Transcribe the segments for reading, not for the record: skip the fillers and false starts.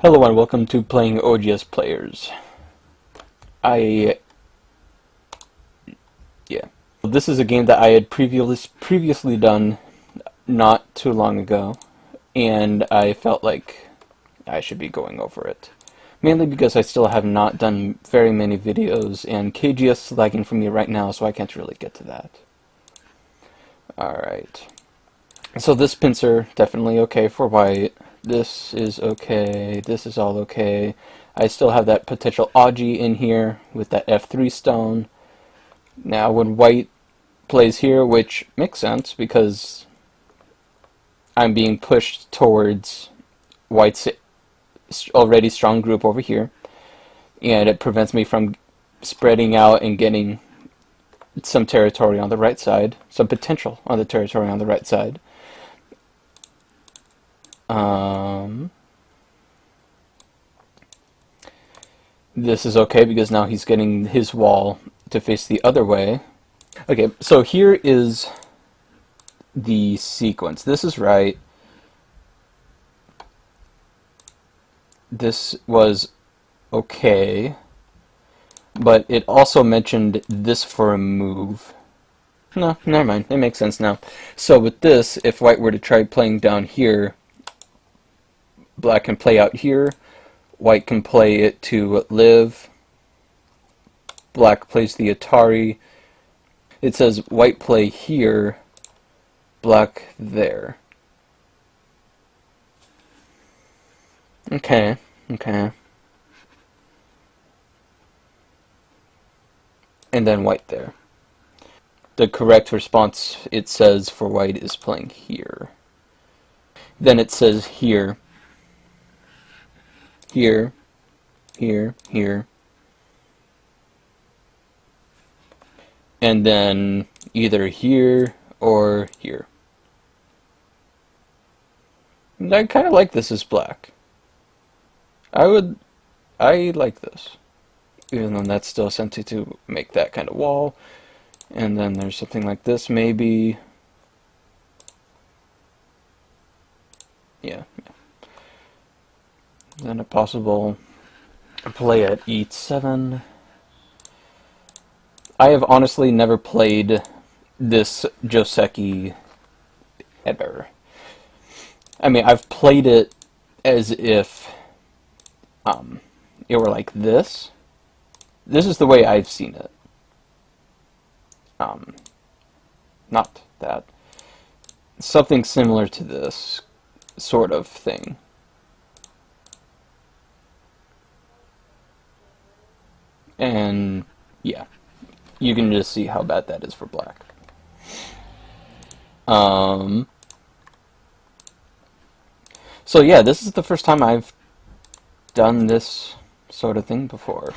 Hello and welcome to playing OGS Players. Yeah. This is a game that I had previously done not too long ago, and I felt like I should be going over it. Mainly because I still have not done very many videos, and KGS is lagging for me right now, so I can't really get to that. Alright. So this pincer, definitely okay for white. This is okay. This is all okay. I still have that potential Augie in here with that F3 stone. Now when white plays here, which makes sense because I'm being pushed towards white's already strong group over here, and it prevents me from spreading out and getting some territory on the right side, some potential on the territory on the right side. This is okay because now he's getting his wall to face the other way. Okay, so here is the sequence. This is right. This was okay, but it also mentioned this for a move. No, never mind. It makes sense now. So with this, if white were to try playing down here, black can play out here, white can play it to live, black plays the Atari. It says white play here, black there. Okay. And then white there. The correct response, it says, for white is playing here. Then it says here. Here, here, here, and then either here or here. And I kind of like this as black. I like this, even though that's still sent to make that kind of wall. And then there's something like this, maybe. Yeah. Then a possible play at e7. I have honestly never played this Joseki ever. I mean, I've played it as if it were like this. This is the way I've seen it. Not that. Something similar to this sort of thing. And yeah, you can just see how bad that is for black. So yeah, this is the first time I've done this sort of thing before.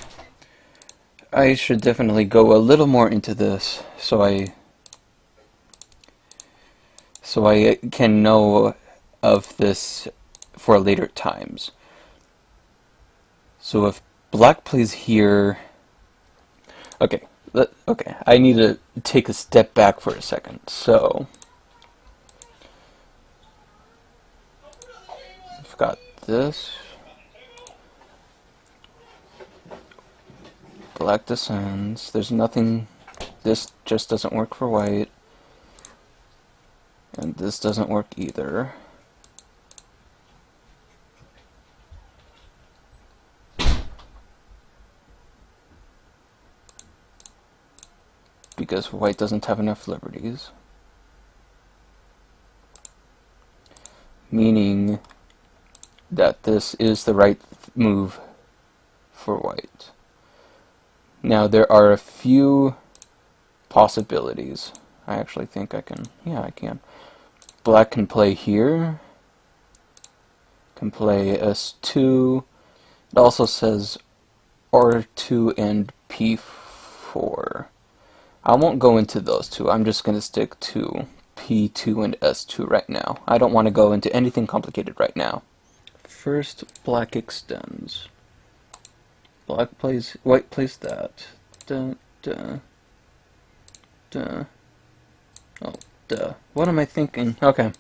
I should definitely go a little more into this so I can know of this for later times. So if black plays here, okay, I need to take a step back for a second. So I've got this. Black descends. There's nothing. This just doesn't work for white. And this doesn't work either. Because white doesn't have enough liberties. Meaning that this is the right move for white. Now there are a few possibilities. I actually think I can, yeah, I can. Black can play here, can play S2. It also says R2 and P4. I won't go into those two. I'm just going to stick to P2 and S2 right now. I don't want to go into anything complicated right now. First, black extends. Black plays, white plays that. Duh, duh, duh. Oh, duh. What am I thinking? Okay.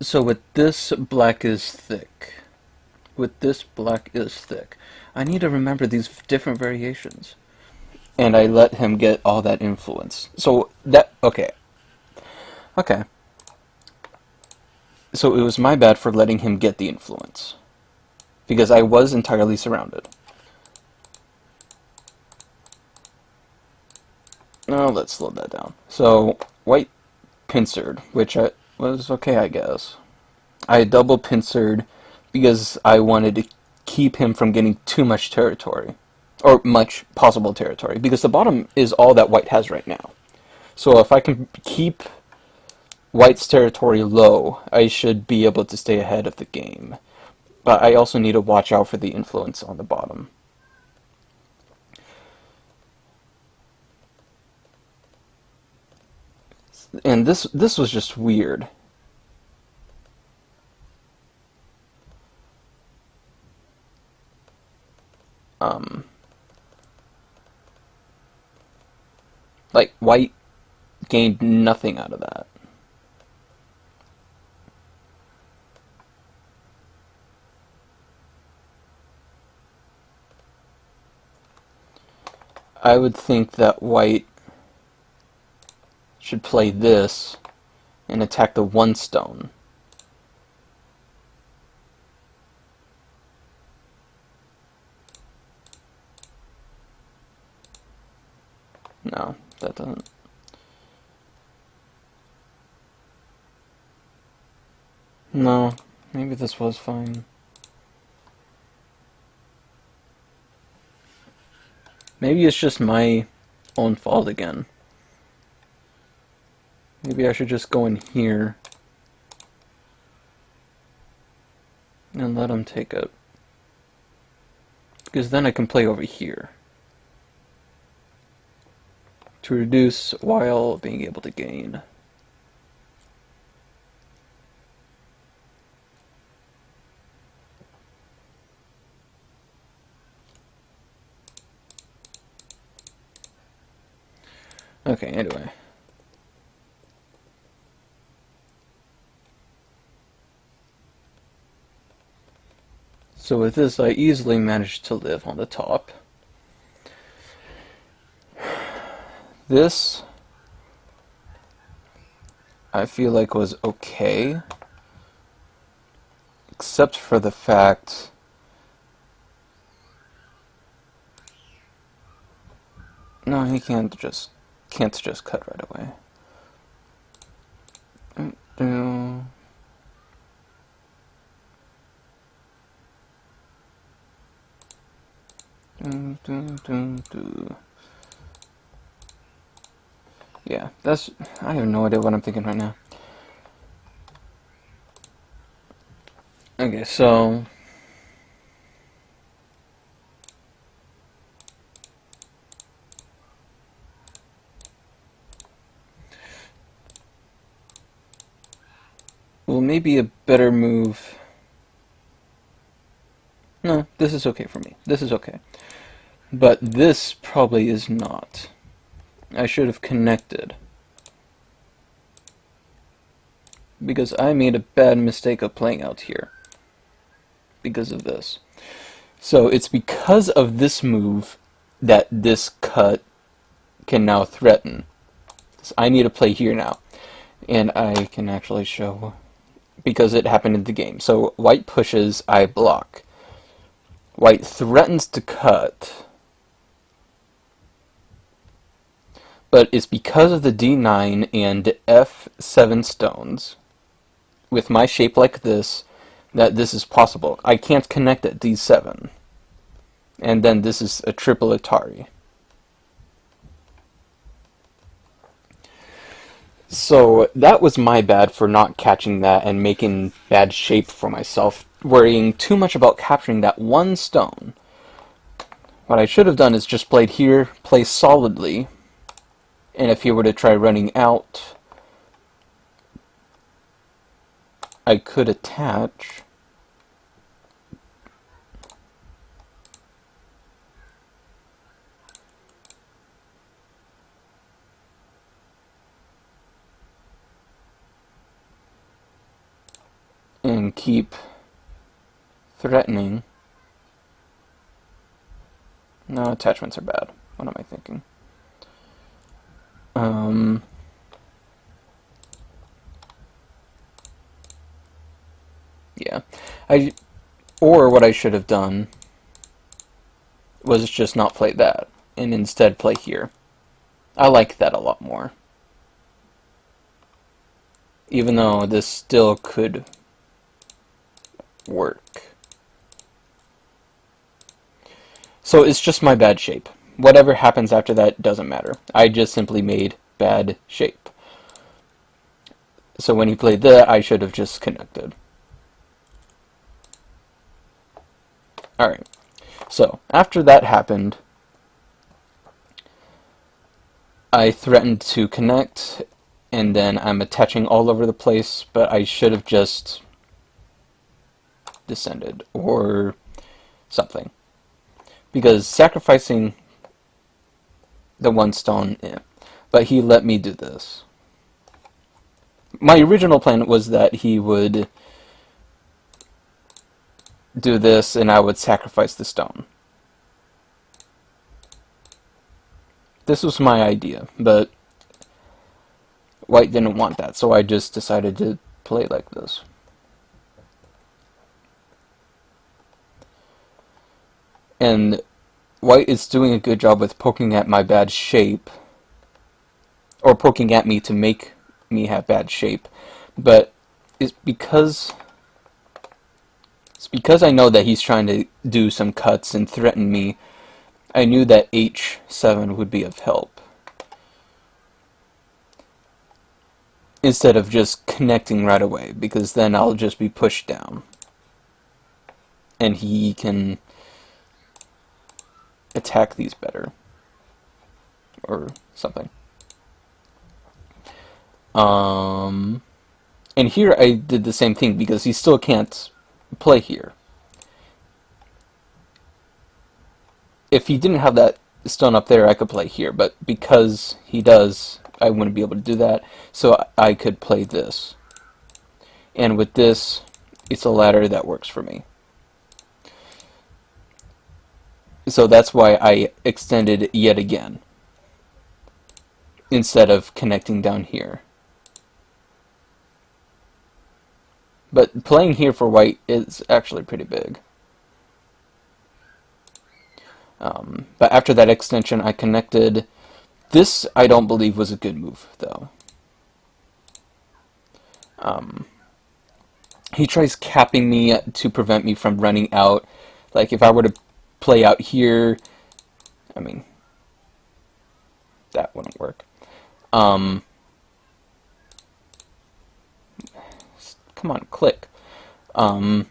So with this, black is thick. With this, black is thick. I need to remember these different variations. And I let him get all that influence. So that, okay. Okay. So it was my bad for letting him get the influence. Because I was entirely surrounded. Now let's slow that down. So, white pincered, which was okay, I guess. I double pincered because I wanted to keep him from getting too much territory. Or much possible territory. Because the bottom is all that white has right now. So if I can keep white's territory low, I should be able to stay ahead of the game. But I also need to watch out for the influence on the bottom. And this was just weird. Like, white gained nothing out of that. I would think that white should play this and attack the one stone. No, that doesn't. No, maybe this was fine. Maybe it's just my own fault again. Maybe I should just go in here and let him take it. Because then I can play over here to reduce while being able to gain. Okay, anyway. So with this, I easily managed to live on the top. This, I feel like was okay, except for the fact no, he can't just cut right away. Yeah, I have no idea what I'm thinking right now. Okay, so well, maybe a better move. No, this is okay for me. This is okay. But this probably is not. I should have connected. Because I made a bad mistake of playing out here. Because of this. So it's because of this move that this cut can now threaten. So I need to play here now. And I can actually show, because it happened in the game. So white pushes, I block. White threatens to cut. But it's because of the D9 and F7 stones, with my shape like this, that this is possible. I can't connect at D7. And then this is a triple Atari. So that was my bad for not catching that and making bad shape for myself, worrying too much about capturing that one stone. What I should have done is just played here, play solidly, and if he were to try running out, I could attach. can keep threatening. No, attachments are bad. What am I thinking? Yeah. Or what I should have done was just not play that, and instead play here. I like that a lot more. Even though this still could work. So it's just my bad shape. Whatever happens after that doesn't matter. I just simply made bad shape. So when he played that, I should have just connected. Alright, so after that happened, I threatened to connect, and then I'm attaching all over the place, but I should have just descended, or something. Because sacrificing the one stone, yeah. But he let me do this. My original plan was that he would do this and I would sacrifice the stone. This was my idea, but White didn't want that, so I just decided to play like this. And White is doing a good job with poking at my bad shape, or poking at me to make me have bad shape, but it's because I know that he's trying to do some cuts and threaten me. I knew that H7 would be of help, instead of just connecting right away, because then I'll just be pushed down and he can attack these better or something. And here I did the same thing because he still can't play here. If he didn't have that stone up there, I could play here, but because he does, I wouldn't be able to do that, so I could play this. And with this, it's a ladder that works for me. So that's why I extended yet again, instead of connecting down here. But playing here for White is actually pretty big. But after that extension, I connected. This, I don't believe, was a good move, though. He tries capping me to prevent me from running out. Like, if I were to play out here, I mean, that wouldn't work. Come on, click. I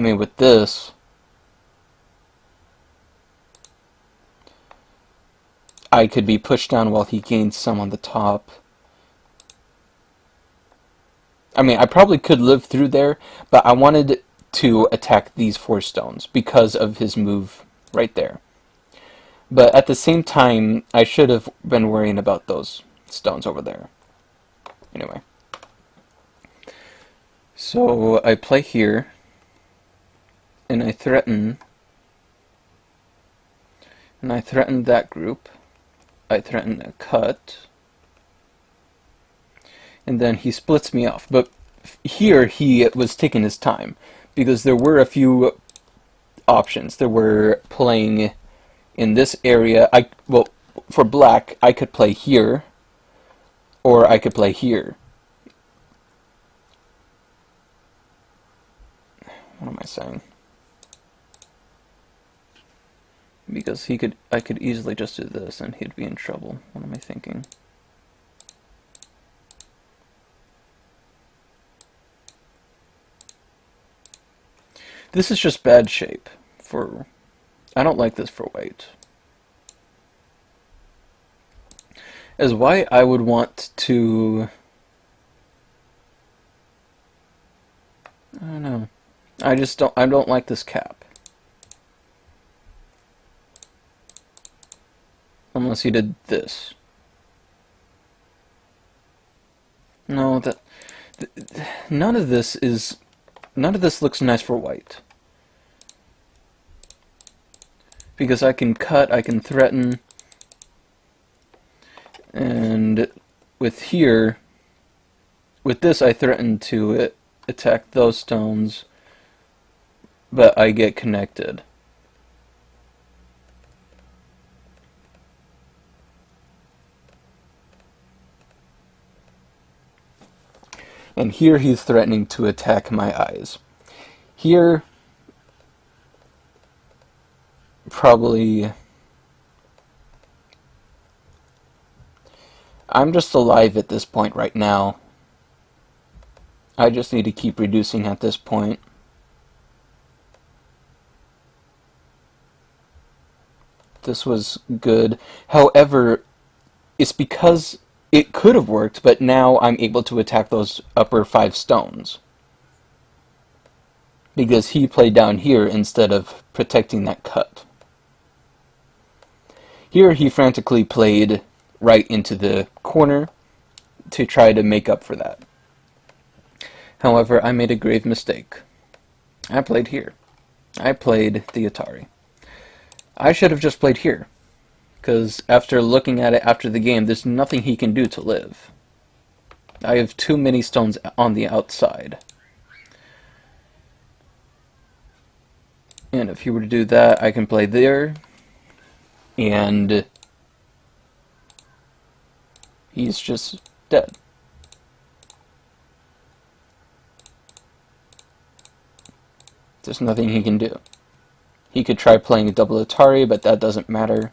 mean, with this, I could be pushed down while he gains some on the top. I mean, I probably could live through there, but I wanted to attack these 4 stones because of his move right there. But at the same time, I should have been worrying about those stones over there. Anyway. So I play here, and I threaten that group. I threaten a cut, and then he splits me off. But here he was taking his time, because there were a few options. There were playing in this area. Well, for black, I could play here, or I could play here. What am I saying? Because I could easily just do this and he'd be in trouble. What am I thinking? This is just bad shape for... I don't like this for White. As White, I would want to... I don't know. I don't like this cap. Unless he did this. No, none of this looks nice for white. Because I can cut, I can threaten, and with this I threaten to attack those stones, but I get connected. And here he's threatening to attack my eyes. Here, probably, I'm just alive at this point right now. I just need to keep reducing at this point. This was good. However, it's because it could have worked, but now I'm able to attack those upper 5 stones. Because he played down here instead of protecting that cut. Here he frantically played right into the corner to try to make up for that. However, I made a grave mistake. I played here. I played the Atari. I should have just played here, because after looking at it after the game, there's nothing he can do to live. I have too many stones on the outside. And if he were to do that, I can play there, and he's just dead. There's nothing he can do. He could try playing a double Atari, but that doesn't matter.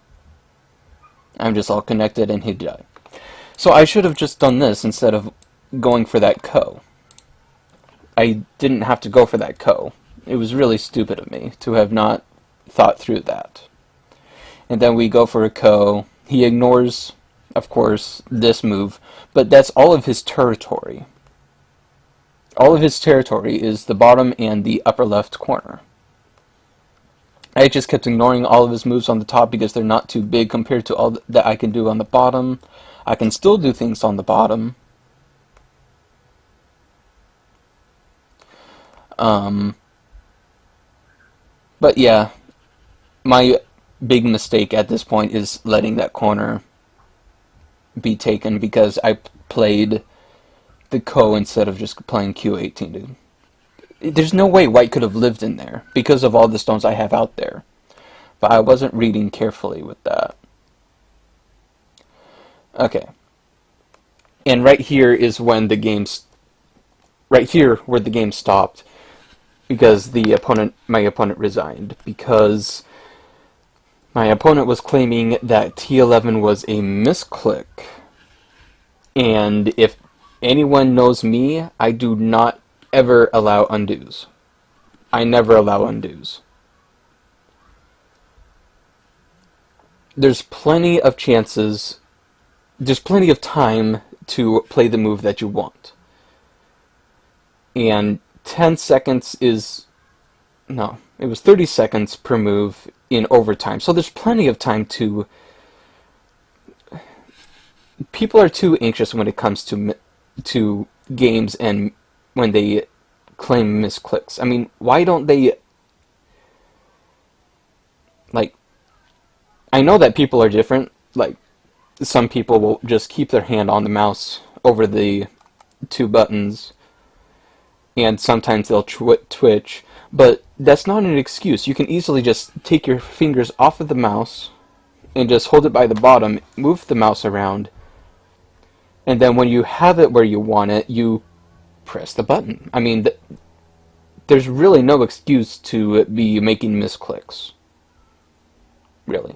I'm just all connected and he'd die. So I should have just done this instead of going for that ko. I didn't have to go for that ko. It was really stupid of me to have not thought through that. And then we go for a ko. He ignores, of course, this move, but that's all of his territory. All of his territory is the bottom and the upper left corner. I just kept ignoring all of his moves on the top because they're not too big compared to all that I can do on the bottom. I can still do things on the bottom. But yeah, my big mistake at this point is letting that corner be taken because I played the ko instead of just playing Q18, dude. There's no way white could have lived in there because of all the stones I have out there. But I wasn't reading carefully with that. Okay. And right here is when the game's... Right here where the game stopped. Because my opponent resigned. Because my opponent was claiming that T11 was a misclick. And if anyone knows me, I do not ever allow undos. I never allow undos. There's plenty of chances, there's plenty of time to play the move that you want. And 10 seconds is, no, it was 30 seconds per move in overtime. So there's plenty of time to, people are too anxious when it comes to games and when they claim misclicks. I mean, why don't they, like, I know that people are different. Like, some people will just keep their hand on the mouse over the 2 buttons, and sometimes they'll twitch, but that's not an excuse. You can easily just take your fingers off of the mouse and just hold it by the bottom, move the mouse around, and then when you have it where you want it, you press the button. I mean, there's really no excuse to be making misclicks. Really.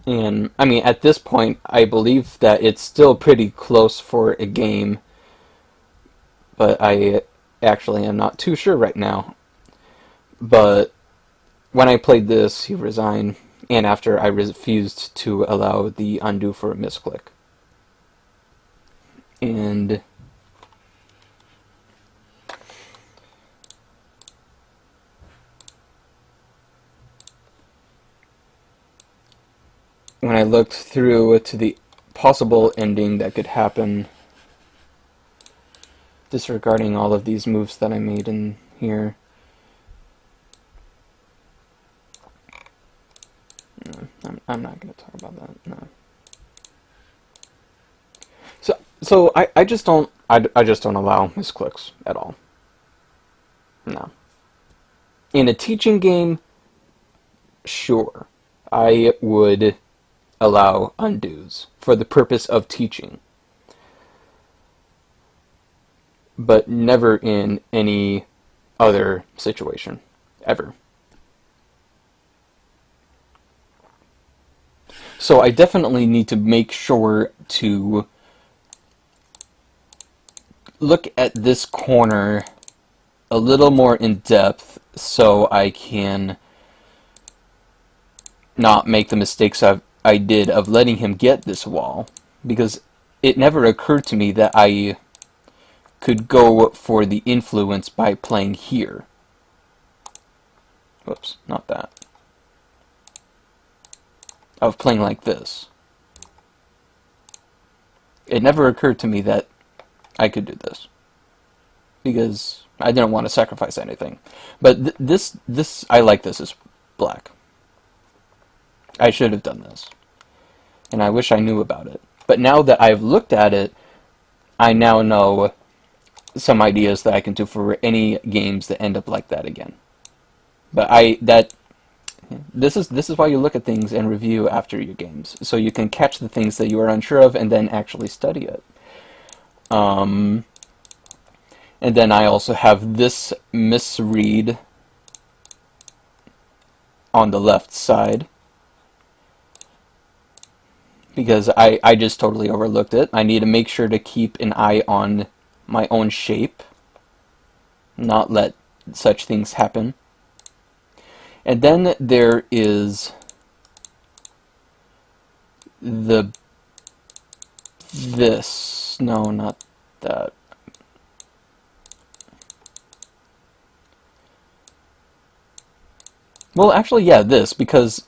And, I mean, at this point, I believe that it's still pretty close for a game, but I actually am not too sure right now. But when I played this, he resigned, and after I refused to allow the undo for a misclick. And when I looked through to the possible ending that could happen, disregarding all of these moves that I made in here. No, I'm not going to talk about that. No. So I just don't allow misclicks at all. No. In a teaching game, sure, I would allow undos for the purpose of teaching, but never in any other situation, ever. So I definitely need to make sure to look at this corner a little more in depth so I can not make the mistakes I did of letting him get this wall, because it never occurred to me that I could go for the influence by playing here. Whoops, not that. Of playing like this. It never occurred to me that I could do this, because I didn't want to sacrifice anything. But this I like this as black. I should have done this, and I wish I knew about it. But now that I've looked at it, I now know some ideas that I can do for any games that end up like that again. But this is why you look at things and review after your games, so you can catch the things that you are unsure of and then actually study it. And then I also have this misread on the left side, because I just totally overlooked it. I need to make sure to keep an eye on my own shape, not let such things happen. And then there is this. No, not that. Well, actually, yeah, this, because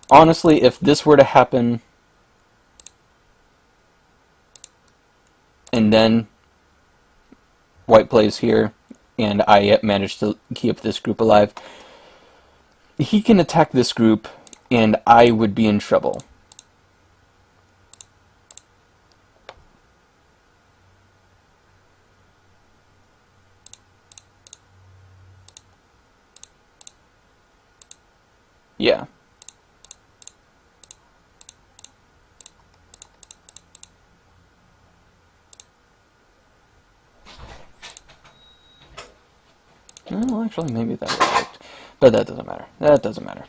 honestly, if this were to happen and then white plays here and I manage to keep this group alive, he can attack this group and I would be in trouble. Yeah. Well, actually, maybe that worked. But that doesn't matter. That doesn't matter.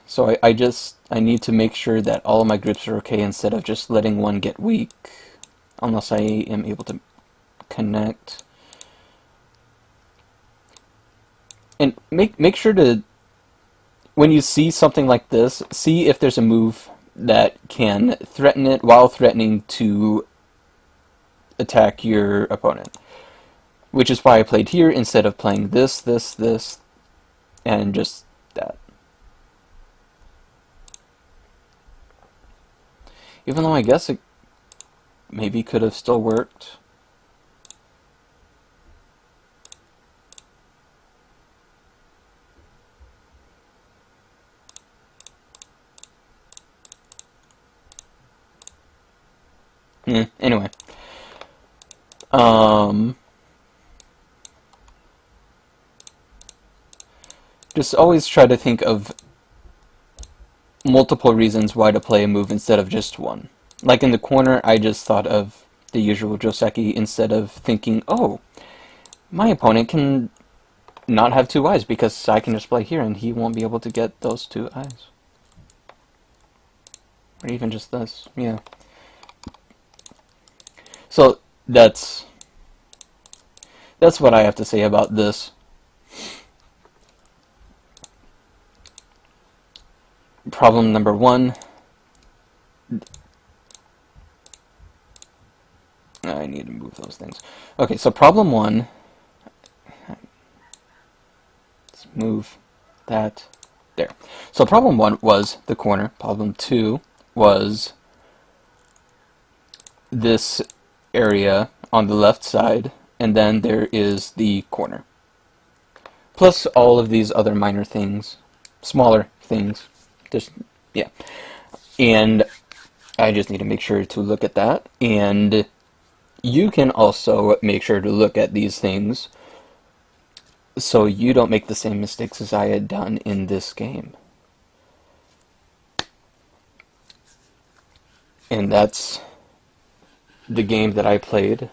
So I need to make sure that all of my groups are okay instead of just letting one get weak, unless I am able to connect. And make sure to, when you see something like this, see if there's a move that can threaten it while threatening to attack your opponent. Which is why I played here instead of playing this, and just that. Even though I guess it maybe could have still worked. Anyway. Just always try to think of multiple reasons why to play a move instead of just one. Like in the corner, I just thought of the usual Joseki instead of thinking, oh, my opponent can not have two eyes because I can just play here and he won't be able to get those two eyes. Or even just this, yeah. So that's what I have to say about this. Problem number one. I need to move those things. Okay, so problem one. Let's move that there. So problem one was the corner. Problem two was this area on the left side, and then there is the corner. Plus all of these other minor things, smaller things. Just, yeah. And I just need to make sure to look at that. And you can also make sure to look at these things so you don't make the same mistakes as I had done in this game. And that's the game that I played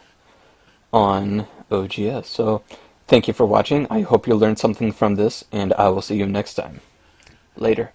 on OGS. So thank you for watching. I hope you learned something from this, and I will see you next time. Later.